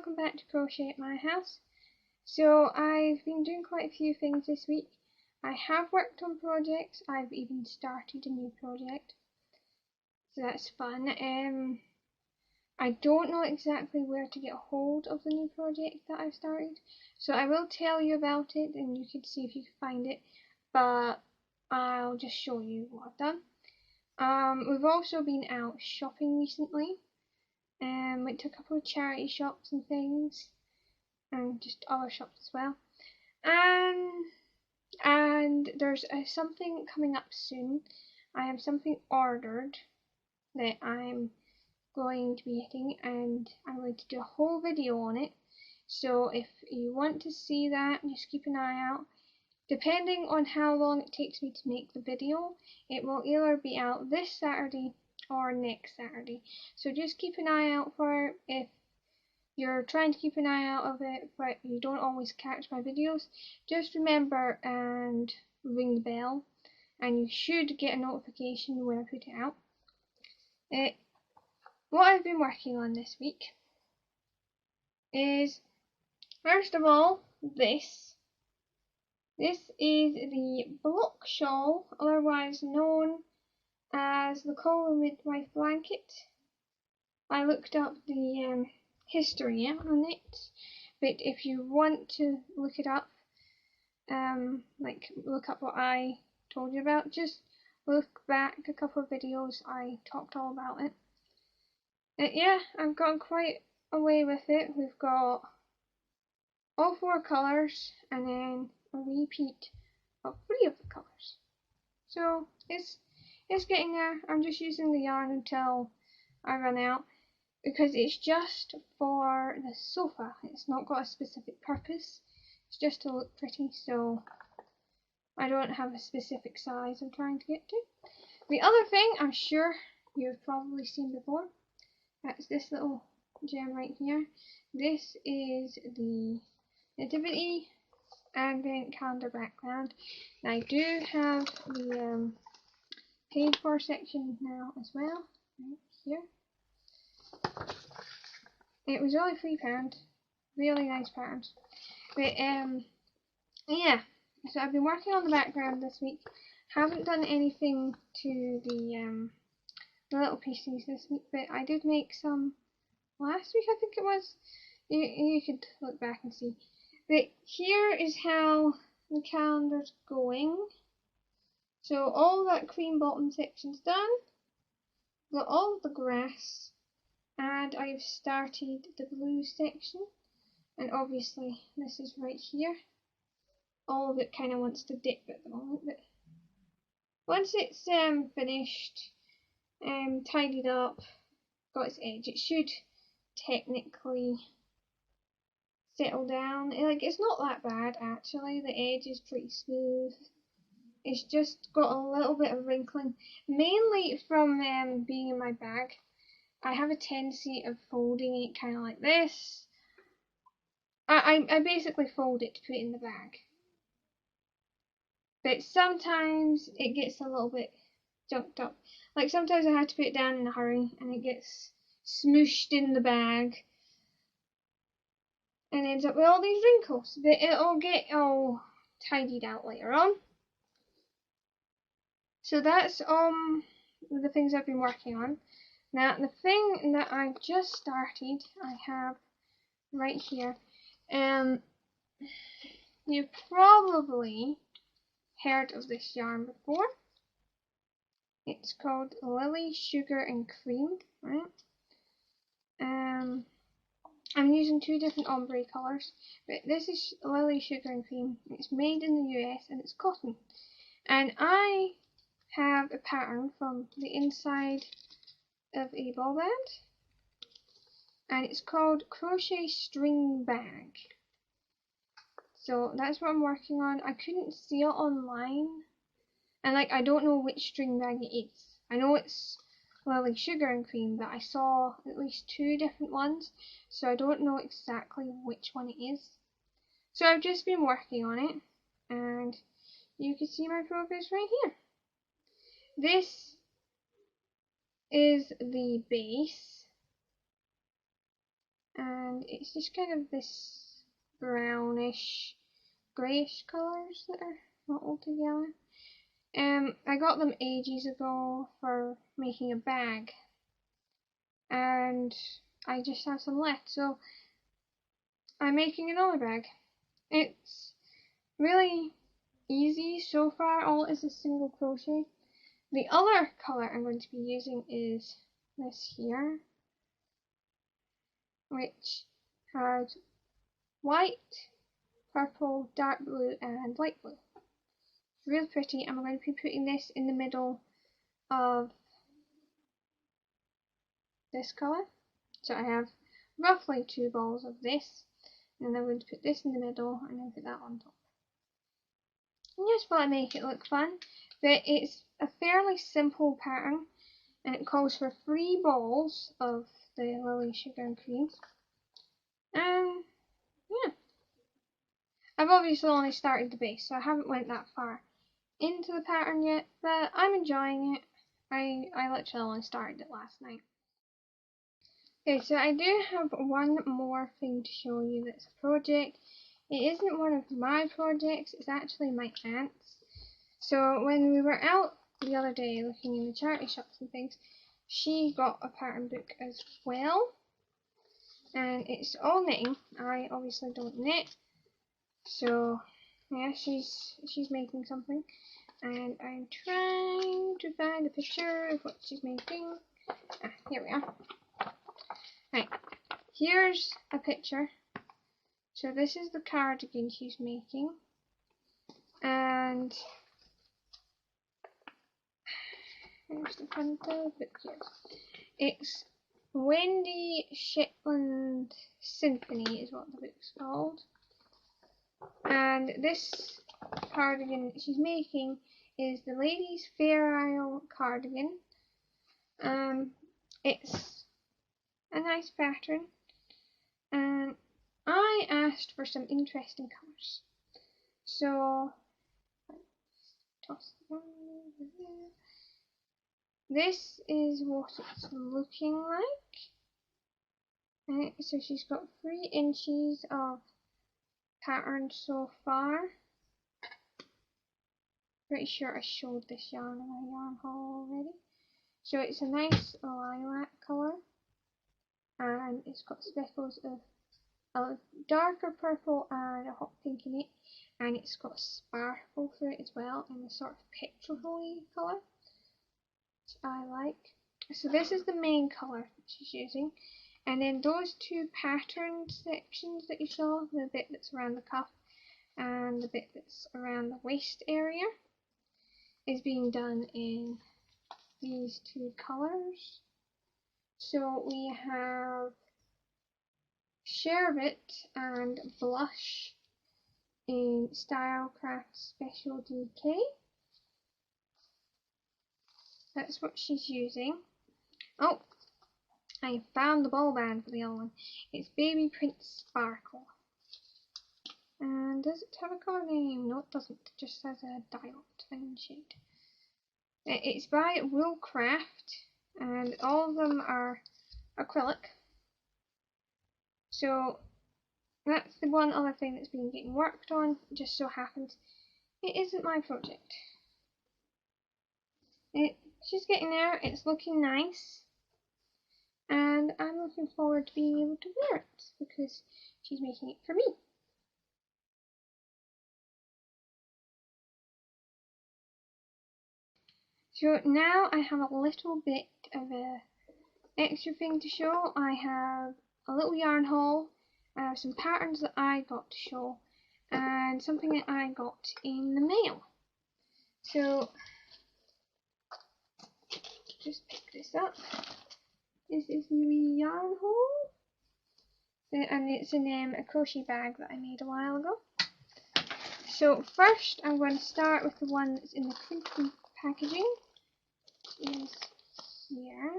welcome back to Crochet at My House. So I've been doing quite a few things this week. I have worked on projects. I've even started a new project, so that's fun. I don't know exactly where to get a hold of the new project that I've started, so I will tell you about it and you can see if you can find it, but I'll just show you what I've done. We've also been out shopping recently. Went to a couple of charity shops and things, and just other shops as well. And there's something coming up soon. I have something ordered that I'm going to be getting, and I'm going to do a whole video on it. So if you want to see that, just keep an eye out. Depending on how long it takes me to make the video, it will either be out this Saturday or next Saturday. So just keep an eye out for it. If you're trying to keep an eye out of it but you don't always catch my videos, just remember and ring the bell and you should get a notification when I put it out. What I've been working on this week is, first of all, this. This is the block shawl, otherwise known as the midwife blanket. I looked up the history on it, but if you want to look it up, look up what I told you about, just look back a couple of videos. I talked all about it. Yeah, I've gotten quite away with it. We've got all 4 colours and then a repeat of 3 of the colours. So it's getting there. I'm just using the yarn until I run out, because it's just for the sofa. It's not got a specific purpose. It's just to look pretty, so I don't have a specific size I'm trying to get to. The other thing I'm sure you've probably seen before, that's this little gem right here. This is the Nativity Advent calendar background. And I do have the paid for section now as well, right here. It was only £3, really nice patterns. But yeah, so I've been working on the background this week. Haven't done anything to the little pieces this week, but I did make some last week, I think it was. You could look back and see. But here is how the calendar's going. So all that cream bottom section's done. Got all of the grass, and I've started the blue section, and obviously this is right here. All of it kind of wants to dip at the moment, but once it's finished, tidied up, got its edge, it should technically settle down. It's not that bad actually. The edge is pretty smooth. It's just got a little bit of wrinkling, mainly from being in my bag. I have a tendency of folding it kind of like this. I basically fold it to put it in the bag. But sometimes it gets a little bit junked up. Like sometimes I have to put it down in a hurry and it gets smooshed in the bag and ends up with all these wrinkles. But it'll get all tidied out later on. So that's the things I've been working on. Now the thing that I've just started, I have right here. You've probably heard of this yarn before. It's called Lily Sugar and Cream, right? I'm using 2 different ombre colours, but this is Lily Sugar and Cream. It's made in the US and it's cotton. And I have a pattern from the inside of a ball band, and it's called Crochet String Bag. So that's what I'm working on. I couldn't see it online, and I don't know which string bag it is. I know it's Lily Sugar and Cream, but I saw at least 2 different ones, so I don't know exactly which one it is. So I've just been working on it, and you can see my progress right here. This is the base, and it's just kind of this brownish, greyish colours that are not all together. I got them ages ago for making a bag, and I just have some left, so I'm making another bag. It's really easy so far. All is a single crochet. The other colour I'm going to be using is this here, which has white, purple, dark blue and light blue. Real pretty. I'm going to be putting this in the middle of this colour. So I have roughly 2 balls of this, and I'm going to put this in the middle and then put that on top. I just want to make it look fun, but it's a fairly simple pattern, and it calls for 3 balls of the Lily Sugar and Cream. Yeah, I've obviously only started the base, so I haven't went that far into the pattern yet, but I'm enjoying it. I literally only started it last night. Okay, so I do have one more thing to show you that's a project. It isn't one of my projects, it's actually my aunt's. So when we were out the other day looking in the charity shops and things, she got a pattern book as well. And it's all knitting. I obviously don't knit. So yeah, she's making something. And I'm trying to find a picture of what she's making. Here we are. Right, here's a picture. So this is the cardigan she's making, and here's the front of the book here. It's Windy Shetland Symphony is what the book's called. And this cardigan she's making is the Ladies Fair Isle cardigan. It's a nice pattern, and I asked for some interesting colours. So toss it over there. This is what it's looking like. So she's got 3 inches of pattern so far. Pretty sure I showed this yarn in my yarn haul already. So it's a nice lilac colour, and it's got speckles of a darker purple and a hot pink in it, and it's got a sparkle through it as well in a sort of petrol-y colour, which I like. So this is the main colour that she's using, and then those 2 pattern sections that you saw, the bit that's around the cuff and the bit that's around the waist area, is being done in these 2 colours. So we have Sherbet and Blush in Stylecraft Special DK. That's what she's using. Oh, I found the ball band for the other one. It's Baby Prince Sparkle. And does it have a colour name? No, it doesn't. It just has a dial twin shade. It's by Woolcraft, and all of them are acrylic. So that's the one other thing that's been getting worked on. It just so happens it isn't my project. She's getting there. It's looking nice, and I'm looking forward to being able to wear it because she's making it for me. So now I have a little bit of a extra thing to show. I have a little yarn haul, some patterns that I got to show, and something that I got in the mail. So just pick this up. This is the wee yarn haul, and it's in a crochet bag that I made a while ago. So first I'm going to start with the one that's in the crinkly packaging. It is here.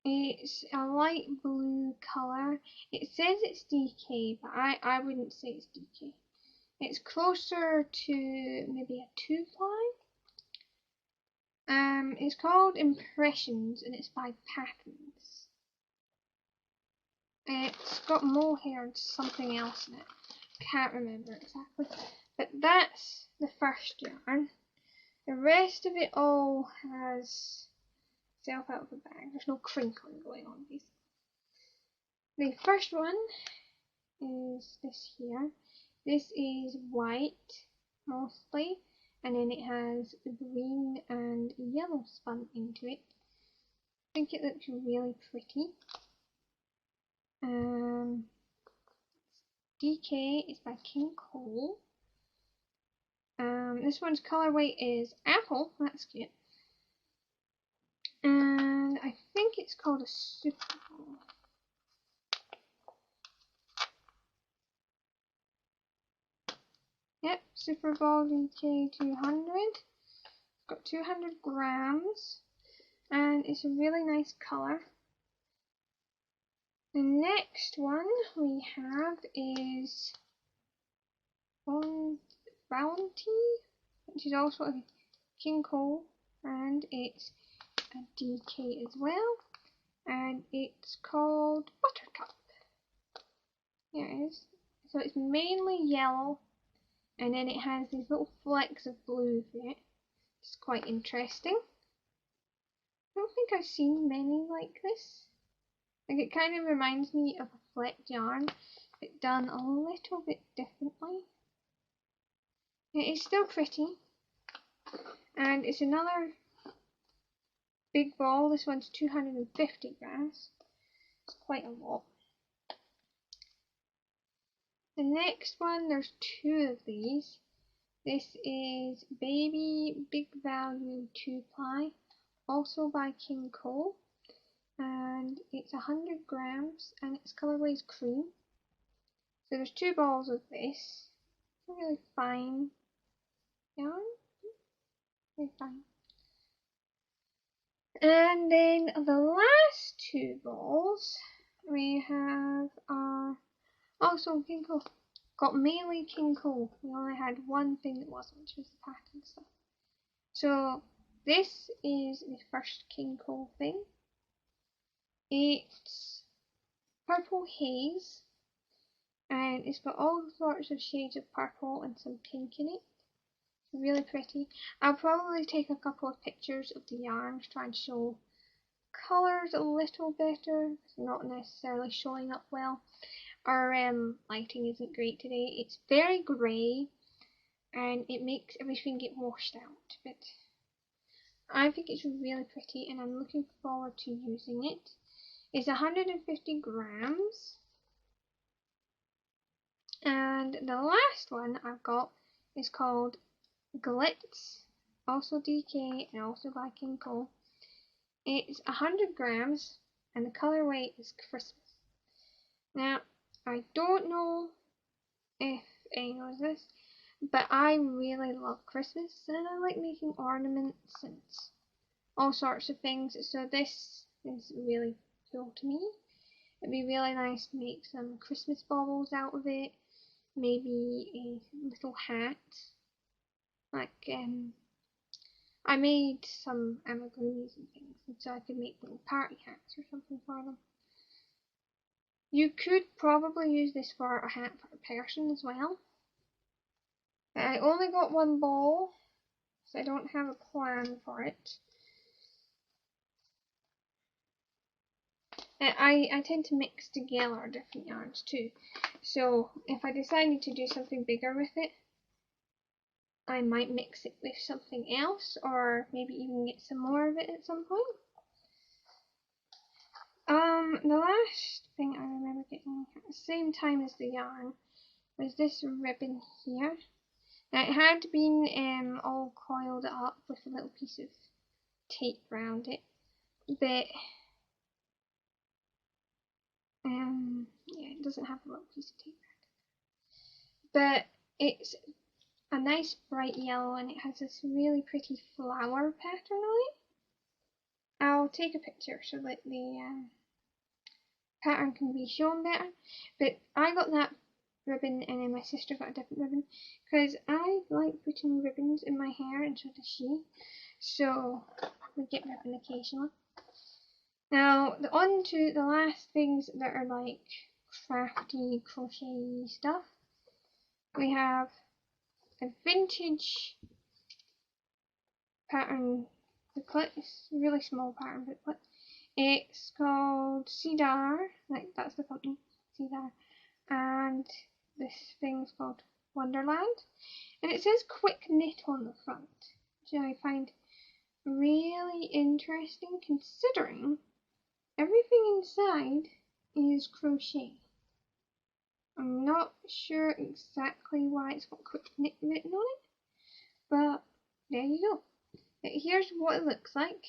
It's a light blue colour. It says it's DK, but I wouldn't say it's DK. It's closer to maybe a 2-ply. It's called Impressions, and it's by Patterns. It's got mohair and something else in it. Can't remember exactly. But that's the first yarn. The rest of it all has itself out of the bag. There's no crinkling going on basically. The first one is this here. This is white mostly, and then it has green and yellow spun into it. I think it looks really pretty. DK is by King Cole. This one's colorway is apple. That's cute. And I think it's called a Super Bowl. Yep, Super Bowl DK 200. It's got 200 grams, and it's a really nice color. The next one we have is Bounty, which is also a King Cole, and it's a DK as well, and it's called Buttercup. Here it is. So it's mainly yellow, and then it has these little flecks of blue through it. It's quite interesting. I don't think I've seen many like this. Like, it kind of reminds me of a flecked yarn, but done a little bit differently. It is still pretty, and it's another big ball. This one's 250 grams. It's quite a lot. The next one, there's two of these. This is Baby Big Value 2-ply, also by King Cole, and it's 100 grams, and its colorway is cream. So there's two balls of this. It's a really fine yarn. Very fine. And then the last two balls we have are also King Cole. Got mainly King Cole. We only had one thing that wasn't, which was the pattern stuff. So this is the first King Cole thing. It's purple haze, and it's got all sorts of shades of purple and some pink in it. It's really pretty. I'll probably take a couple of pictures of the yarn to try and show colours a little better. It's not necessarily showing up well. Our lighting isn't great today. It's very grey, and it makes everything get washed out. But I think it's really pretty, and I'm looking forward to using it. It's 150 grams. And the last one I've got is called Glitz, also DK and also by King Cole. It's 100 grams, and the colorway is Christmas. Now, I don't know if anyone knows this, but I really love Christmas, and I like making ornaments and all sorts of things, so this is really cool to me. It'd be really nice to make some Christmas baubles out of it, maybe a little hat. Like, I made some amigurumis and things, and so I could make little party hats or something for them. You could probably use this for a hat for a person as well. I only got one ball, so I don't have a plan for it. I tend to mix together different yarns too, so if I decided to do something bigger with it, I might mix it with something else, or maybe even get some more of it at some point. The last thing I remember getting at the same time as the yarn was this ribbon here. Now, it had been all coiled up with a little piece of tape around it, but yeah, it doesn't have a little piece of tape around it. But it's a nice bright yellow, and it has this really pretty flower pattern on it. I'll take a picture so that the pattern can be shown better. But I got that ribbon, and then my sister got a different ribbon, because I like putting ribbons in my hair, and so does she. So we get ribbon occasionally. Now, on to the last things that are like crafty, crochet stuff. We have a vintage pattern booklet. It's a really small pattern booklet. It's called Cedar, like that's the company, Cedar, and this thing's called Wonderland. And it says quick knit on the front, which I find really interesting considering everything inside is crochet. I'm not sure exactly why it's got quick knit written on it, but there you go. Here's what it looks like.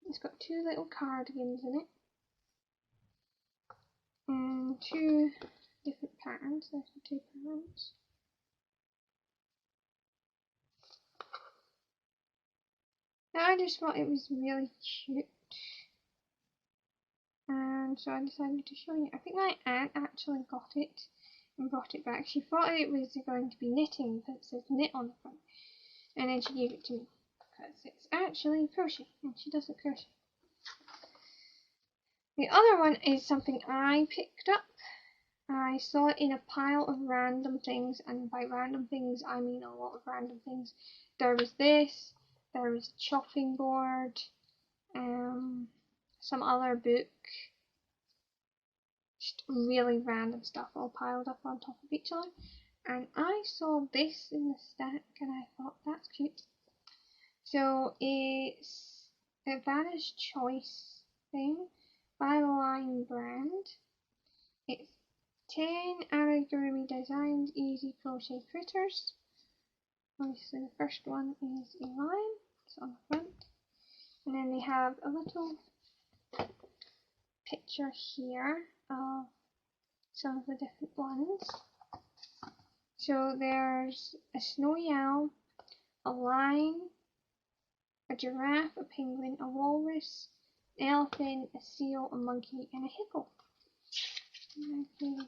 It's got two little cardigans in it, and two different patterns. There's the two patterns. Now I just thought it was really cute, and so I decided to show you. I think my aunt actually got it and brought it back. She thought it was going to be knitting because it says knit on the front, and then she gave it to me because it's actually crochet, and she doesn't crochet. The other one is something I picked up. I saw it in a pile of random things, and by random things I mean a lot of random things. There was this, there was a chopping board, some other book, just really random stuff all piled up on top of each other. And I saw this in the stack and I thought, that's cute. So it's a Vanish Choice thing by the Line brand. It's 10 amigurumi designed easy crochet critters. Obviously the first one is a line, it's on the front. And then they have a little picture here of some of the different ones. So there's a snowy owl, a lion, a giraffe, a penguin, a walrus, an elephant, a seal, a monkey, and a hippo. And I could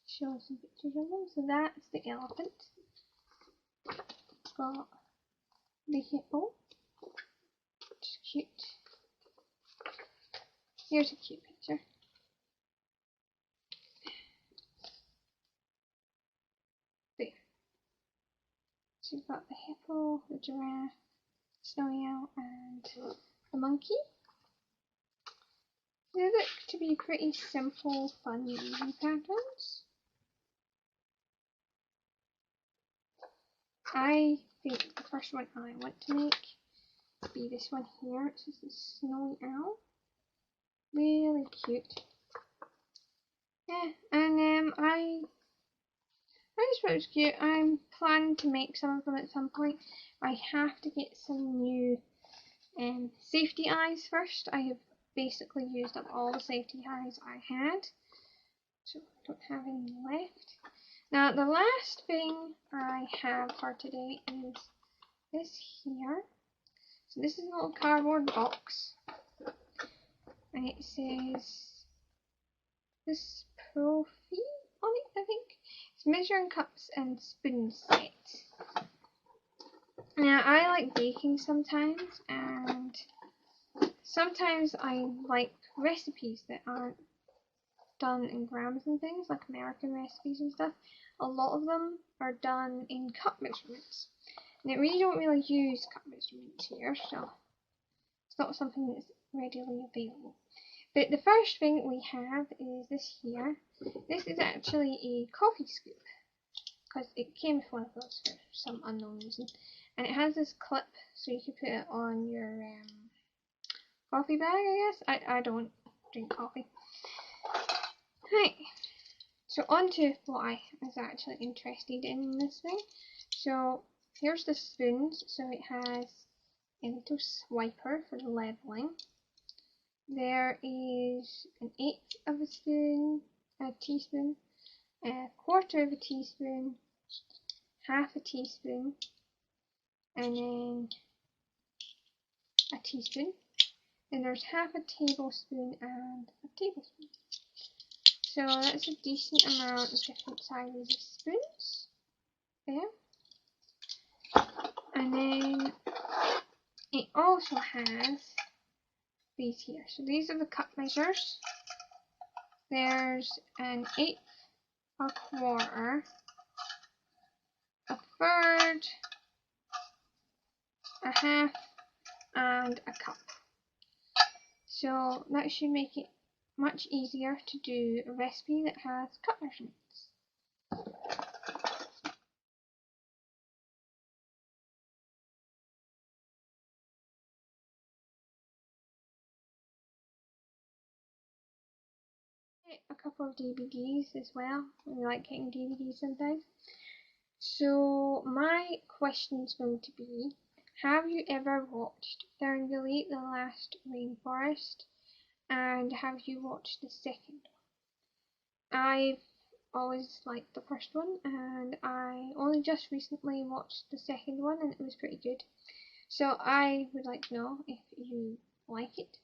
show some pictures of them. So that's the elephant. Got the hippo, which is cute. Here's a cute picture. There. So you've got the hippo, the giraffe, snowy owl, and the monkey. They look to be pretty simple, fun, easy patterns. I think the first one I want to make would be this one here. It's just a snowy owl. Really cute. Yeah, and I just thought it was cute. I'm planning to make some of them at some point. I have to get some new safety eyes first. I have basically used up all the safety eyes I had, so I don't have any left. Now the last thing I have for today is this here. So this is a little cardboard box, and it says this Profi on it, I think. It's measuring cups and spoon set. Now I like baking sometimes, and sometimes I like recipes that aren't done in grams and things, like American recipes and stuff. A lot of them are done in cup measurements. And we don't really use cup measurements here, so it's not something that's readily available. But the first thing we have is this here. This is actually a coffee scoop, because it came with one of those for some unknown reason. And it has this clip, so you can put it on your coffee bag, I guess. I don't drink coffee. Right, so on to what I was actually interested in this thing. So here's the spoons. So it has a little swiper for the leveling. There is an eighth of a spoon, a teaspoon, a quarter of a teaspoon, half a teaspoon, and then a teaspoon. And there's half a tablespoon and a tablespoon. So that's a decent amount of different sizes of spoons there. And then it also has these here. So these are the cup measures. There's an eighth, a quarter, a third, a half, and a cup. So that should make it much easier to do a recipe that has cup measurements. A couple of DVDs as well. I like getting DVDs sometimes. So my question is going to be, have you ever watched Ferngully the Last Rainforest? And have you watched the second one? I've always liked the first one, and I only just recently watched the second one, and it was pretty good. So I would like to know if you like it.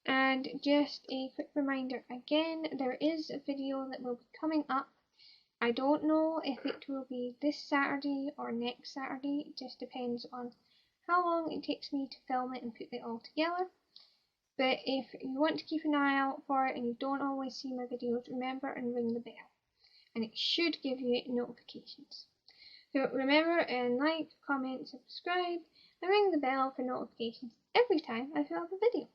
And just a quick reminder again, there is a video that will be coming up. I don't know if it will be this Saturday or next Saturday. It just depends on how long it takes me to film it and put it all together. But if you want to keep an eye out for it and you don't always see my videos, remember and ring the bell. And it should give you notifications. So remember and like, comment, subscribe, and ring the bell for notifications every time I film a video.